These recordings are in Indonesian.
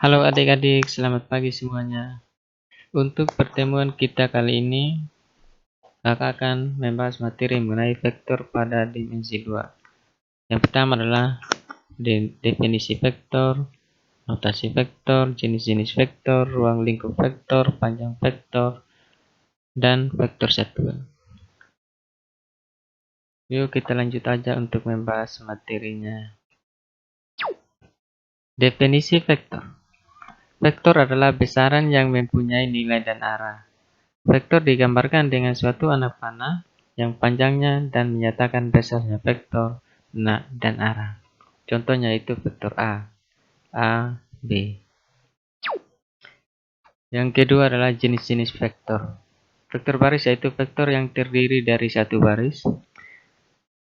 Halo adik-adik, selamat pagi semuanya. Untuk pertemuan kita kali ini, kakak akan membahas materi mengenai vektor pada dimensi 2. Yang pertama adalah definisi vektor, notasi vektor, jenis-jenis vektor, ruang lingkup vektor, panjang vektor, dan vektor satuan. Yuk kita lanjut aja untuk membahas materinya. Definisi vektor. Vektor adalah besaran yang mempunyai nilai dan arah. Vektor digambarkan dengan suatu anak panah yang panjangnya dan menyatakan besarnya vektor, dan arah. Contohnya itu vektor A, B. Yang kedua adalah jenis-jenis vektor. Vektor baris yaitu vektor yang terdiri dari satu baris.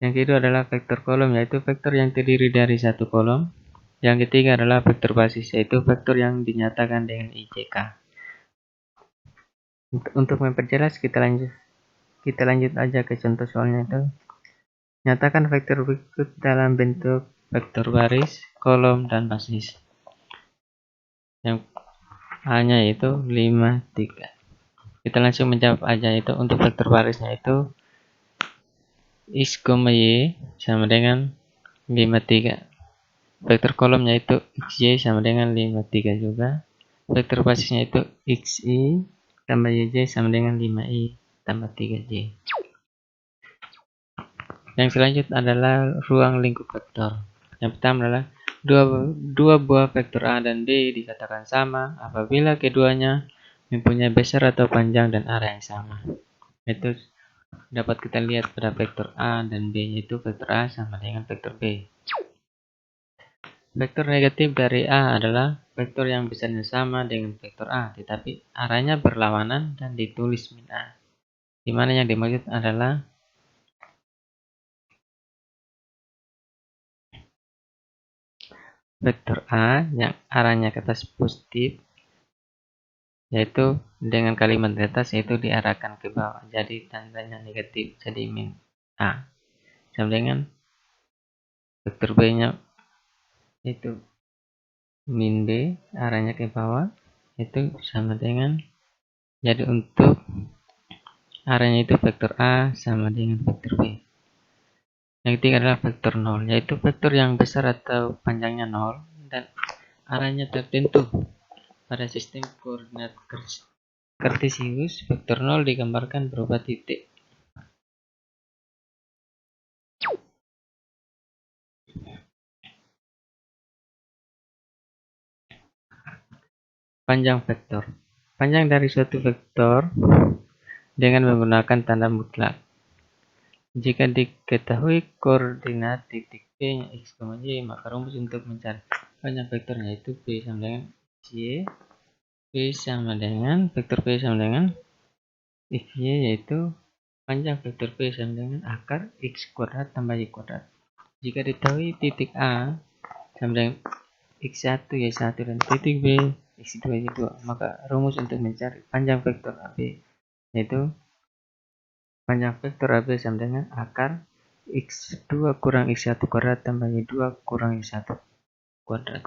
Yang kedua adalah vektor kolom yaitu vektor yang terdiri dari satu kolom. Yang ketiga adalah vektor basis yaitu vektor yang dinyatakan dengan IJK. Untuk memperjelas kita lanjut aja ke contoh soalnya itu. Nyatakan vektor berikut dalam bentuk vektor baris, kolom, dan basis. Yang A-nya itu 5, 3. Kita langsung menjawab aja itu. Untuk vektor barisnya itu X, Y sama dengan 5, 3. Vektor kolomnya itu XY sama dengan 5, 3 juga. Vektor basisnya itu XY tambah YJ sama dengan 5Y tambah 3J. Yang selanjutnya adalah ruang lingkup vektor. Yang pertama adalah dua buah vektor A dan B dikatakan sama apabila keduanya mempunyai besar atau panjang dan arah yang sama. Itu dapat kita lihat pada vektor A dan B, yaitu vektor A sama dengan vektor B. Vektor negatif dari A adalah vektor yang besarnya sama dengan vektor A, tetapi arahnya berlawanan dan ditulis min A. Di mana yang dimaksud adalah vektor A yang arahnya ke atas positif, yaitu dengan kalimat di atas yaitu diarahkan ke bawah, jadi tandanya negatif, jadi min A. Sama dengan vektor B nya itu min B, arahnya ke bawah, itu sama dengan, jadi untuk arahnya itu vektor A sama dengan vektor B. Yang ketiga adalah vektor 0, yaitu vektor yang besar atau panjangnya 0 dan arahnya tertentu. Pada sistem koordinat kartesius, vektor 0 digambarkan berupa titik. Panjang vektor. Panjang dari suatu vektor dengan menggunakan tanda mutlak. Jika diketahui koordinat titik P nya X, Y, maka rumus untuk mencari panjang vektornya itu P sama dengan Y. P sama dengan vektor P sama dengan XY, yaitu panjang vektor P sama dengan akar X kuadrat tambah Y kuadrat. Jika diketahui titik A sama dengan X1, Y1 dan titik B X2, Y2, maka rumus untuk mencari panjang vektor AB yaitu panjang vektor AB sama dengan akar X2 kurang X1 kuadrat tambah Y2 kurang Y1 kuadrat.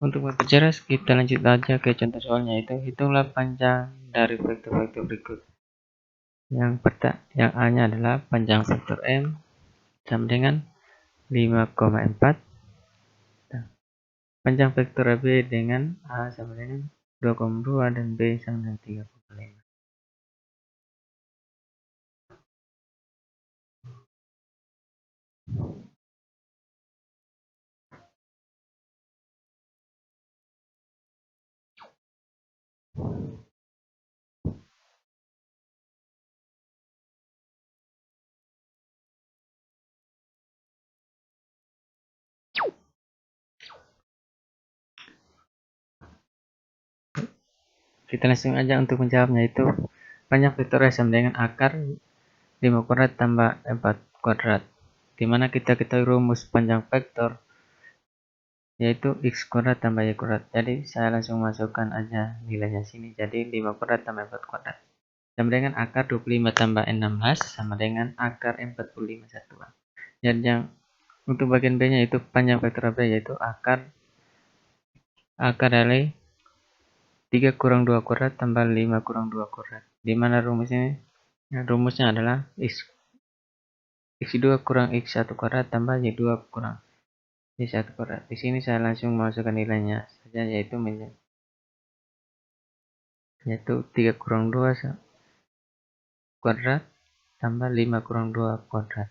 Untuk memperjelas kita lanjut aja ke contoh soalnya, itu hitunglah panjang dari vektor-vektor berikut. Yang A nya adalah panjang vektor M sama dengan 5,4. Panjang vektor AB dengan A sama dengan 2,2 dan B sama dengan 3,5. Kita langsung aja untuk menjawabnya, itu panjang vektor A sama dengan akar 5 kuadrat tambah 4 kuadrat. Dimana kita ketahui rumus panjang vektor yaitu X kuadrat tambah Y kuadrat. Jadi saya langsung masukkan aja nilainya sini. Jadi 5 kuadrat tambah 4 kuadrat sama dengan akar 25 tambah 16 sama dengan akar 45 satuan. Dan yang untuk bagian B nya itu panjang vektor AB yaitu akar akar dari 3 kurang 2 kuadrat tambah 5 kurang 2 kuadrat. Di mana rumusnya? Rumusnya adalah x2 kurang x1 kuadrat tambah y2 kurang y1 kuadrat. Di sini saya langsung masukkan nilainya saja, yaitu 3 kurang 2 kuadrat tambah 5 kurang 2 kuadrat.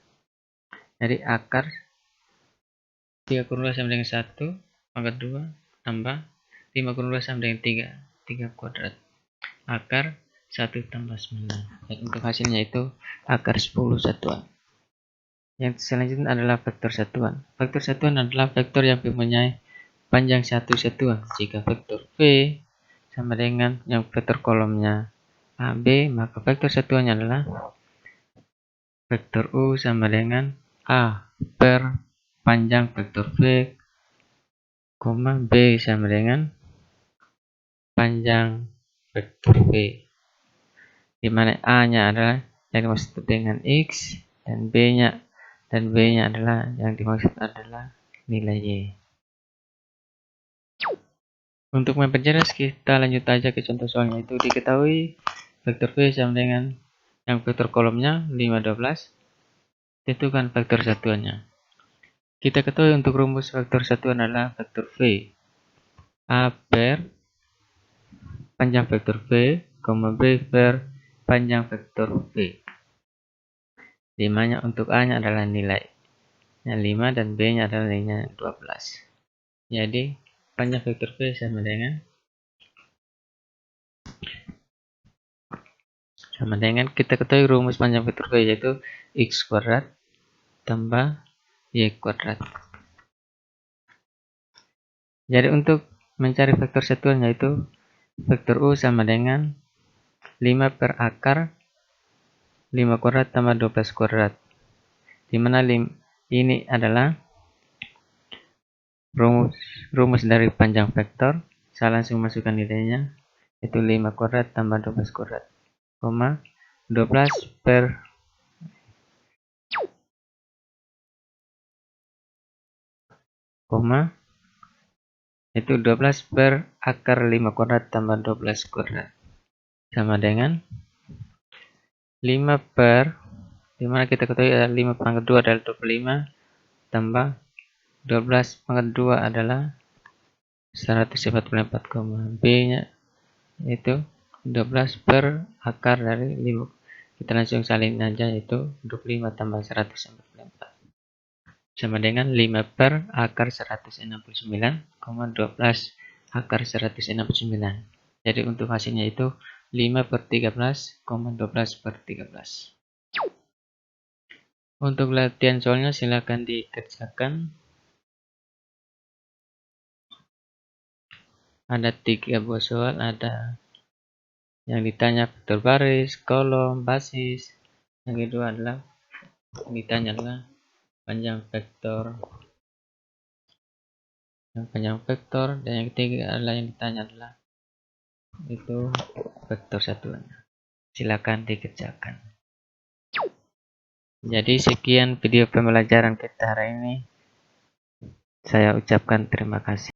Jadi akar 3 kurang 2 sama dengan 1 pangkat 2 tambah 5 kurang 2 sama dengan 3 kuadrat. Akar 1 tambah 9. Dan untuk hasilnya itu akar 10 satuan. Yang selanjutnya adalah vektor satuan. Vektor satuan adalah vektor yang mempunyai panjang satu satuan. Jika vektor V sama dengan yang vektor kolomnya AB, maka vektor satuannya adalah vektor U sama dengan A per panjang vektor V, B sama dengan panjang vektor V, di mana A-nya adalah yang dimaksud dengan X dan B-nya adalah yang dimaksud adalah nilai Y. Untuk memperjelas, kita lanjut aja ke contoh soalnya. Itu diketahui vektor V sama dengan yang vektor kolomnya 5, 12. Tentukan vektor satuannya. Kita ketahui untuk rumus vektor satuan adalah vektor V A per panjang vektor V, B per panjang vektor V. Di mana untuk A-nya adalah nilai 5 dan B-nya adalah nilainya 12. Jadi panjang vektor V sama dengan kita ketahui rumus panjang vektor V, yaitu x kuadrat tambah y kuadrat. Jadi untuk mencari vektor satuan, yaitu vektor U sama dengan 5 per akar 5 kuadrat tambah 12 kuadrat. Di mana ini adalah rumus dari panjang vektor. Saya langsung masukkan nilainya, yaitu 5 kuadrat tambah 12 kuadrat, 12 per itu 12 per akar 5 kuadrat tambah 12 kuadrat sama dengan 5 per, dimana kita ketahui adalah 5 pangkat 2 adalah 25 tambah 12 pangkat 2 adalah 144, B nya itu 12 per akar dari 5. Kita langsung salin aja, yaitu 25 tambah 144 sama dengan 5 per akar 169, 12 akar 169. Jadi untuk hasilnya itu 5 per 13, 12 per 13. Untuk latihan soalnya silakan dikerjakan. Ada 3 buah soal, ada yang ditanya vektor baris, kolom, basis. Yang kedua adalah yang ditanya adalah panjang vektor, dan yang ketiga adalah yang ditanya adalah itu vektor satuan. Silakan dikerjakan. Jadi sekian video pembelajaran kita hari ini. Saya ucapkan terima kasih.